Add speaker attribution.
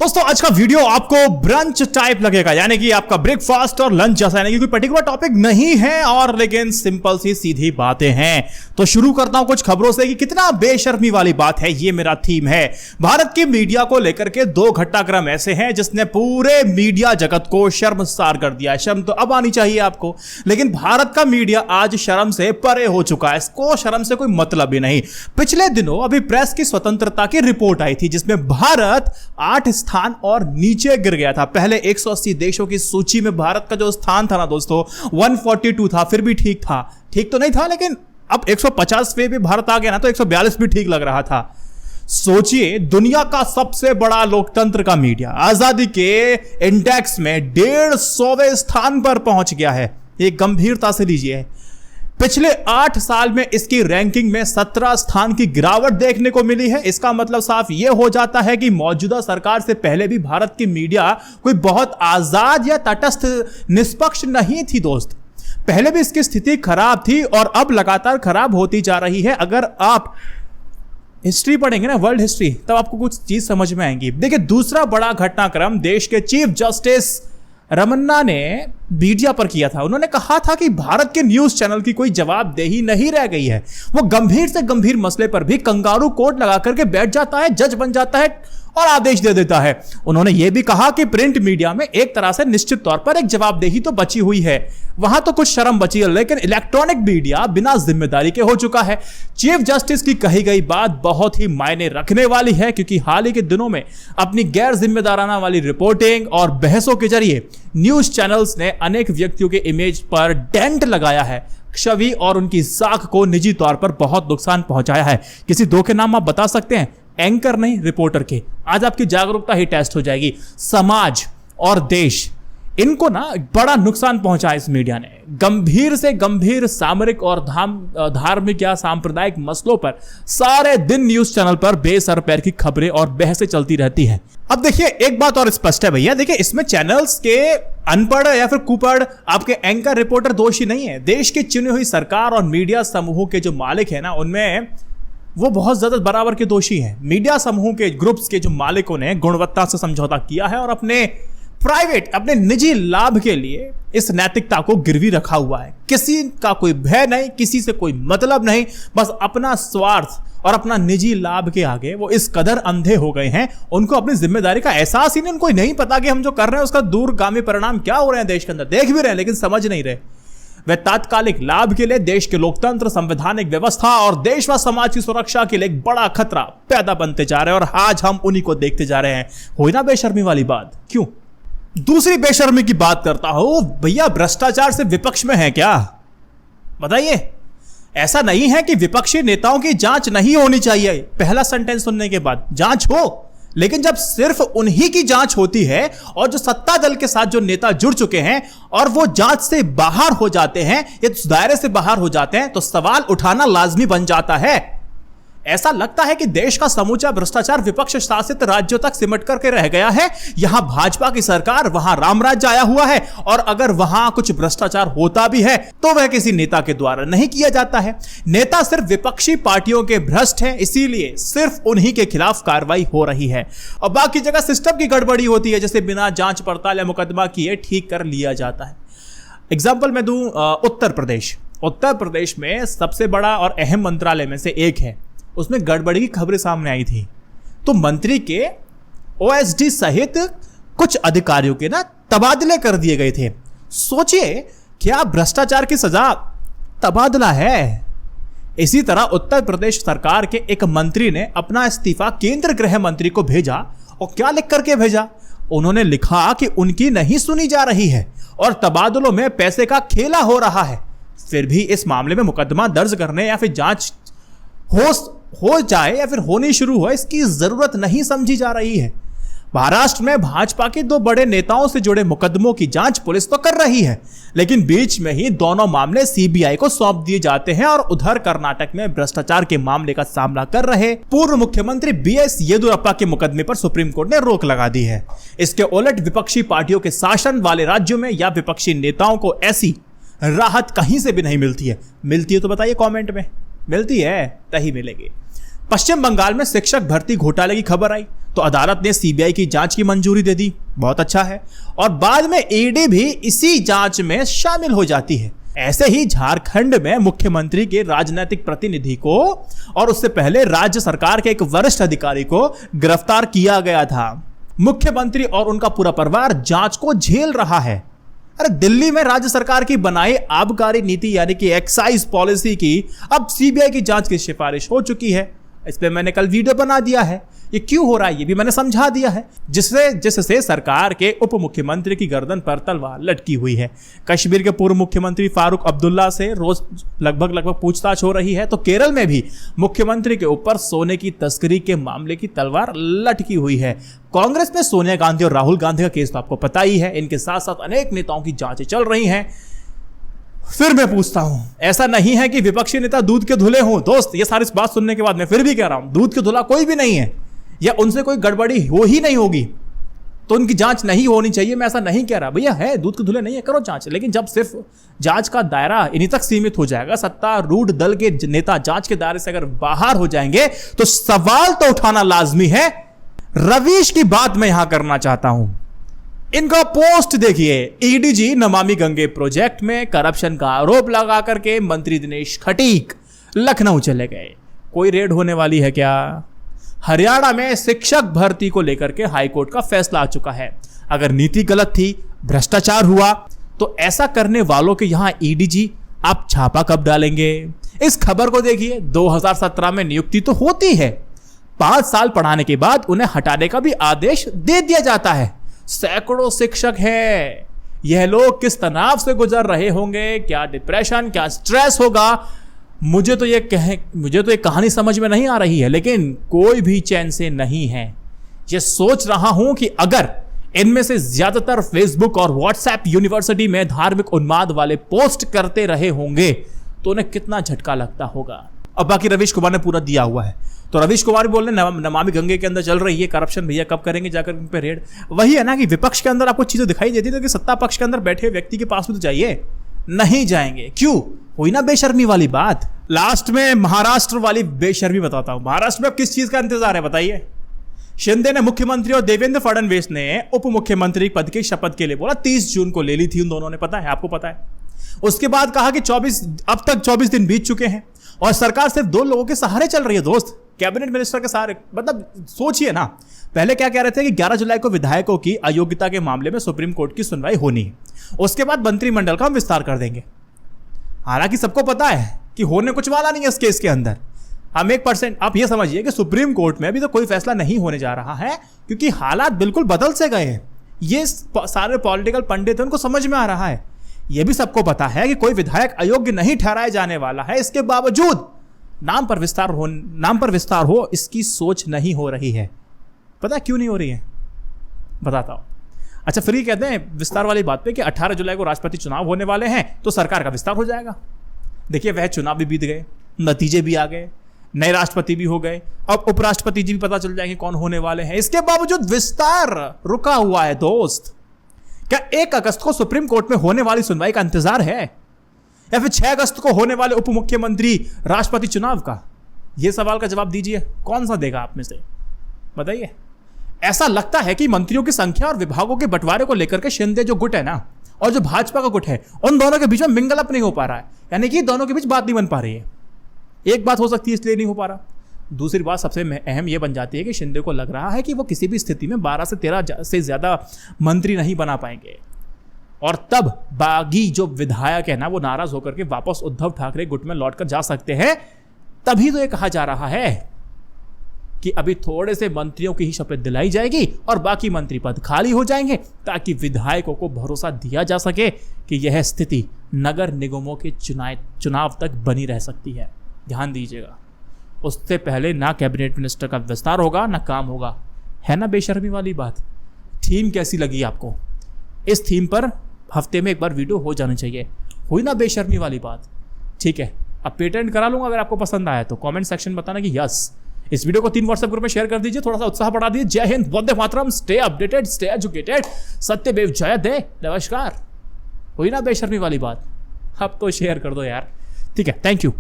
Speaker 1: दोस्तों आज का वीडियो आपको ब्रंच टाइप लगेगा, यानी कि आपका ब्रेकफास्ट और लंच जैसा, यानी कि कोई पर्टिकुलर टॉपिक नहीं है और लेकिन सिंपल सी सीधी बातें हैं। तो शुरू करता हूं कुछ खबरों से कि कितना बेशर्मी वाली बात है, ये मेरा थीम है। भारत की मीडिया को लेकर के दो घटनाक्रम ऐसे हैं जिसने पूरे मीडिया जगत को शर्मसार कर दिया है। शर्म तो अब आनी चाहिए आपको, लेकिन भारत का मीडिया आज शर्म से परे हो चुका है। इसको शर्म से कोई मतलब ही नहीं। पिछले दिनों अभी प्रेस की स्वतंत्रता की रिपोर्ट आई थी जिसमें भारत 8 स्थान और नीचे गिर गया था। पहले 180 देशों की सूची में भारत का जो स्थान था ना दोस्तों 142 था, फिर भी ठीक था। ठीक तो नहीं था, लेकिन अब 150 पे भी भारत आ गया ना तो 142 भी ठीक लग रहा था। सोचिए, दुनिया का सबसे बड़ा लोकतंत्र का मीडिया आजादी के इंडेक्स में 150वें स्थान पर पहुंच गया है। एक गंभीरता से लीजिए, पिछले 8 साल में इसकी रैंकिंग में 17 स्थान की गिरावट देखने को मिली है। इसका मतलब साफ यह हो जाता है कि मौजूदा सरकार से पहले भी भारत की मीडिया कोई बहुत आजाद या तटस्थ निष्पक्ष नहीं थी दोस्त। पहले भी इसकी स्थिति खराब थी और अब लगातार खराब होती जा रही है। अगर आप हिस्ट्री पढ़ेंगे ना, वर्ल्ड हिस्ट्री, तब आपको कुछ चीज समझ में आएंगी। देखिए, दूसरा बड़ा घटनाक्रम देश के चीफ जस्टिस रमन्ना ने मीडिया पर किया था। उन्होंने कहा था कि भारत के न्यूज चैनल की कोई जवाबदेही नहीं रह गई है। वो गंभीर से गंभीर मसले पर भी कंगारू कोर्ट लगा करके बैठ जाता है, जज बन जाता है और आदेश दे देता है। उन्होंने यह भी कहा कि प्रिंट मीडिया में एक तरह से निश्चित तौर पर एक जवाबदेही तो बची हुई है, वहां तो कुछ शर्म बची है, लेकिन इलेक्ट्रॉनिक मीडिया बिना जिम्मेदारी के हो चुका है। चीफ जस्टिस की कही गई बात बहुत ही मायने रखने वाली है, क्योंकि हाल ही के दिनों में अपनी गैर जिम्मेदाराना वाली रिपोर्टिंग और बहसों के जरिए न्यूज चैनल्स ने अनेक व्यक्तियों के इमेज पर डेंट लगाया है, छवि और उनकी साख को निजी तौर पर बहुत नुकसान पहुंचाया है। किसी दो के नाम आप बता सकते हैं? एंकर नहीं, रिपोर्टर के। आज आपकी जागरूकता ही टेस्ट हो जाएगी। समाज और देश, इनको ना बड़ा नुकसान पहुंचा इस मीडिया ने। गंभीर से गंभीर सामरिक और धार्मिक या सांप्रदायिक मसलों पर सारे दिन न्यूज चैनल पर बेसर पैर की खबरें और बहसें चलती रहती हैं। अब देखिए, एक बात और स्पष्ट है भैया, देखिए इसमें चैनल्स के अनपढ़ या फिर कुपढ़ आपके एंकर रिपोर्टर दोषी नहीं है। देश की चुनी हुई सरकार और मीडिया समूहों के जो मालिक है ना, उनमें वो बहुत ज्यादा बराबर के दोषी हैं। मीडिया समूह के ग्रुप्स के जो मालिकों ने गुणवत्ता से समझौता किया है और अपने प्राइवेट, अपने निजी लाभ के लिए इस नैतिकता को गिरवी रखा हुआ है। किसी का कोई भय नहीं, किसी से कोई मतलब नहीं, बस अपना स्वार्थ और अपना निजी लाभ के आगे वो इस कदर अंधे हो गए हैं, उनको अपनी जिम्मेदारी का एहसास ही नहीं। उनको नहीं पता कि हम जो कर रहे हैं उसका दूरगामी परिणाम क्या हो रहे हैं देश के अंदर। देख भी रहे हैं लेकिन समझ नहीं रहे। वे तात्कालिक लाभ के लिए देश के लोकतंत्र, संवैधानिक व्यवस्था और देश व समाज की सुरक्षा के लिए एक बड़ा खतरा पैदा बनते जा रहे हैं, और आज हम उन्हीं को देखते जा रहे हैं। हुई ना बेशर्मी वाली बात? क्यों? दूसरी बेशर्मी की बात करता हूं भैया, भ्रष्टाचार से विपक्ष में है क्या? बताइए। ऐसा नहीं है कि विपक्षी नेताओं की जांच नहीं होनी चाहिए। पहला सेंटेंस सुनने के बाद जांच हो, लेकिन जब सिर्फ उन्हीं की जांच होती है और जो सत्ता दल के साथ जो नेता जुड़ चुके हैं और वो जांच से बाहर हो जाते हैं या दायरे से बाहर हो जाते हैं, तो सवाल उठाना लाजमी बन जाता है। ऐसा लगता है कि देश का समूचा भ्रष्टाचार विपक्ष शासित राज्यों तक सिमट करके रह गया है। यहां भाजपा की सरकार, वहां रामराज्य आया हुआ है, और अगर वहां कुछ भ्रष्टाचार होता भी है तो वह किसी नेता के द्वारा नहीं किया जाता है। नेता सिर्फ विपक्षी पार्टियों के भ्रष्ट हैं, इसीलिए सिर्फ उन्हीं के खिलाफ कार्रवाई हो रही है और बाकी जगह सिस्टम की गड़बड़ी होती है, जैसे बिना जांच पड़ताल या मुकदमा किए ठीक कर लिया जाता है। एग्जाम्पल मैं दूं, उत्तर प्रदेश में सबसे बड़ा और अहम मंत्रालय में से एक है, उसमें गड़बड़ी की खबरें सामने आई थी, तो मंत्री के ओएसडी सहित कुछ अधिकारियों के ना तबादले कर दिए गए थे। सोचिए, क्या भ्रष्टाचार की सजा तबादला है? इसी तरह उत्तर प्रदेश सरकार के एक मंत्री ने अपना इस्तीफा केंद्र गृह मंत्री को भेजा, और क्या लिख करके भेजा? उन्होंने लिखा कि उनकी नहीं सुनी जा रही है और तबादलों में पैसे का खेला हो रहा है। फिर भी इस मामले में मुकदमा दर्ज करने या फिर जांच हो जाए या फिर होनी शुरू हो, इसकी जरूरत नहीं समझी जा रही है। महाराष्ट्र में भाजपा के 2 बड़े नेताओं से जुड़े मुकदमों की जांच पुलिस तो कर रही है, लेकिन बीच में ही दोनों मामले सीबीआई को सौंप दिए जाते हैं। और उधर कर्नाटक में भ्रष्टाचार के मामले का सामना कर रहे पूर्व मुख्यमंत्री बीएस येदियुरप्पा के मुकदमे पर सुप्रीम कोर्ट ने रोक लगा दी है। इसके उलट विपक्षी पार्टियों के शासन वाले राज्यों में या विपक्षी नेताओं को ऐसी राहत कहीं से भी नहीं मिलती है। मिलती है तो बताइए कमेंट में, मिलती है तभी मिलेगी। पश्चिम बंगाल में शिक्षक भर्ती घोटाले की खबर आई तो अदालत ने सीबीआई की जांच की मंजूरी दे दी, बहुत अच्छा है। और बाद में ईडी भी इसी जांच में शामिल हो जाती है। ऐसे ही झारखंड में मुख्यमंत्री के राजनीतिक प्रतिनिधि को और उससे पहले राज्य सरकार के एक वरिष्ठ अधिकारी को गिरफ्तार किया गया था। मुख्यमंत्री और उनका पूरा परिवार जांच को झेल रहा है। अरे दिल्ली में राज्य सरकार की बनाई आबकारी नीति यानी कि एक्साइज पॉलिसी की अब सीबीआई की जांच की सिफारिश हो चुकी है। इस पे मैंने कल वीडियो बना दिया है। ये क्यों हो रहा है ये भी मैंने समझा दिया है, जिससे सरकार के उप मुख्यमंत्री की गर्दन पर तलवार लटकी हुई है। कश्मीर के पूर्व मुख्यमंत्री फारूक अब्दुल्ला से रोज लगभग पूछताछ हो रही है, तो केरल में भी मुख्यमंत्री के ऊपर सोने की तस्करी के मामले की तलवार लटकी हुई है। कांग्रेस में सोनिया गांधी और राहुल गांधी का केस तो आपको पता ही है। इनके साथ साथ अनेक नेताओं की जांचें चल रही हैं। फिर मैं पूछता हूं, ऐसा नहीं है कि विपक्षी नेता दूध के धुले हों। दोस्त, ये सारी बात सुनने के बाद मैं फिर भी कह रहा हूं, दूध के धुला कोई भी नहीं है, या उनसे कोई गड़बड़ी हो ही नहीं होगी तो उनकी जांच नहीं होनी चाहिए। मैं ऐसा नहीं कह रहा, भैया है दूध के धुले नहीं है, करो जांच। लेकिन जब सिर्फ जांच का दायरा इन्हीं तक सीमित हो जाएगा, सत्तारूढ़ दल के नेता जांच के दायरे से अगर बाहर हो जाएंगे तो सवाल तो उठाना लाजमी है। रवीश की बात मैं यहां करना चाहता हूं। इनका पोस्ट देखिए, ईडीजी नमामि गंगे प्रोजेक्ट में करप्शन का आरोप लगा करके मंत्री दिनेश खटीक लखनऊ चले गए। कोई रेड होने वाली है क्या? हरियाणा में शिक्षक भर्ती को लेकर के हाईकोर्ट का फैसला आ चुका है। अगर नीति गलत थी, भ्रष्टाचार हुआ, तो ऐसा करने वालों के यहां ईडीजी आप छापा कब डालेंगे? इस खबर को देखिए, 2017 में नियुक्ति तो होती है, 5 साल पढ़ाने के बाद उन्हें हटाने का भी आदेश दे दिया जाता है। सैकड़ों शिक्षक हैं। यह लोग किस तनाव से गुजर रहे होंगे, क्या डिप्रेशन, क्या स्ट्रेस होगा, मुझे तो ये कहानी समझ में नहीं आ रही है। लेकिन कोई भी चैन से नहीं है। ये सोच रहा हूं कि अगर इनमें से ज्यादातर फेसबुक और व्हाट्सएप यूनिवर्सिटी में धार्मिक उन्माद वाले पोस्ट करते रहे होंगे तो उन्हें कितना झटका लगता होगा। अब बाकी रवीश कुमार ने पूरा दिया हुआ है, तो रवीश कुमार भी बोल रहे नमामि गंगे के अंदर चल रही है करप्शन, भैया कब करेंगे जाकर उन पे रेड। वही है ना कि विपक्ष के अंदर आपको चीजें दिखाई देती है, तो कि सत्ता पक्ष के अंदर बैठे व्यक्ति के पास भी तो जाइए, नहीं जाएंगे। क्यों? हुई ना बेशर्मी वाली बात। लास्ट में महाराष्ट्र वाली बेशर्मी बताता हूं। महाराष्ट्र में अब किस चीज का इंतजार है बताइए? शिंदे ने मुख्यमंत्री और देवेंद्र फडणवीस ने उप मुख्यमंत्री पद की शपथ के लिए बोला 30 जून को ले ली थी उन दोनों ने, पता है आपको? पता है। उसके बाद कहा कि अब तक 24 दिन बीत चुके हैं और सरकार सिर्फ 2 लोगों के सहारे चल रही है। दोस्त, कैबिनेट मिनिस्टर के सहारे, मतलब सोचिए ना। पहले क्या कह रहे थे कि 11 जुलाई को विधायकों की अयोग्यता के मामले में सुप्रीम कोर्ट की सुनवाई होनी है, उसके बाद मंत्रिमंडल का हम विस्तार कर देंगे। हालांकि सबको पता है कि होने कुछ वाला नहीं है इस केस के अंदर। हम 1% आप ये समझिए कि सुप्रीम कोर्ट में अभी तो कोई फैसला नहीं होने जा रहा है, क्योंकि हालात बिल्कुल बदल से गए हैं। ये सारे पॉलिटिकल पंडित हैं, उनको समझ में आ रहा है। यह भी सबको पता है कि कोई विधायक अयोग्य नहीं ठहराया जाने वाला है। इसके बावजूद नाम पर विस्तार हो इसकी सोच नहीं हो रही है। पता है क्यों नहीं हो रही है? बताता हूं। अच्छा, फिर ये कहते हैं विस्तार वाली बात पे कि 18 जुलाई को राष्ट्रपति चुनाव होने वाले हैं तो सरकार का विस्तार हो जाएगा। देखिए, वह चुनाव भी बीत गए, नतीजे भी आ गए, नए राष्ट्रपति भी हो गए, अब उपराष्ट्रपति जी भी पता चल जाएंगे कौन होने वाले हैं। इसके बावजूद विस्तार रुका हुआ है। दोस्त, क्या 1 अगस्त को सुप्रीम कोर्ट में होने वाली सुनवाई का इंतजार है, या फिर 6 अगस्त को होने वाले उप मुख्यमंत्री राष्ट्रपति चुनाव का? यह सवाल का जवाब दीजिए, कौन सा देगा आप में से? बताइए। ऐसा लगता है कि मंत्रियों की संख्या और विभागों के बंटवारे को लेकर के शिंदे जो गुट है ना, और जो भाजपा का गुट है, उन दोनों के बीच में मिंगल अप नहीं हो पा रहा है। यानी कि दोनों के बीच बात नहीं बन पा रही है। एक बात हो सकती है इसलिए नहीं हो पा रहा। दूसरी बात सबसे अहम यह बन जाती है कि शिंदे को लग रहा है कि वो किसी भी स्थिति में 12 से 13 से ज्यादा मंत्री नहीं बना पाएंगे, और तब बागी जो विधायक है ना, वो नाराज होकर के वापस उद्धव ठाकरे गुट में लौटकर जा सकते हैं। तभी तो ये कहा जा रहा है कि अभी थोड़े से मंत्रियों की ही शपथ दिलाई जाएगी और बाकी मंत्री पद खाली हो जाएंगे, ताकि विधायकों को भरोसा दिया जा सके कि यह स्थिति नगर निगमों के चुनाव तक बनी रह सकती है। ध्यान दीजिएगा, उससे पहले ना कैबिनेट मिनिस्टर का विस्तार होगा ना काम होगा। है ना बेशर्मी वाली बात? थीम कैसी लगी आपको? इस थीम पर हफ्ते में एक बार वीडियो हो जानी चाहिए। हुई ना बेशर्मी वाली बात? ठीक है, अब पेटेंट करा लूंगा। अगर आपको पसंद आया तो कमेंट सेक्शन बताना कि यस। इस वीडियो को 3 व्हाट्सएप ग्रुप में शेयर कर दीजिए, थोड़ा सा उत्साह बढ़ा दीजिए। जय Hind, Vande Mataram, stay updated, stay educated, सत्यमेव जयते, नमस्कार। हुई ना बेशर्मी वाली बात? अब तो शेयर कर दो यार। ठीक है, थैंक यू।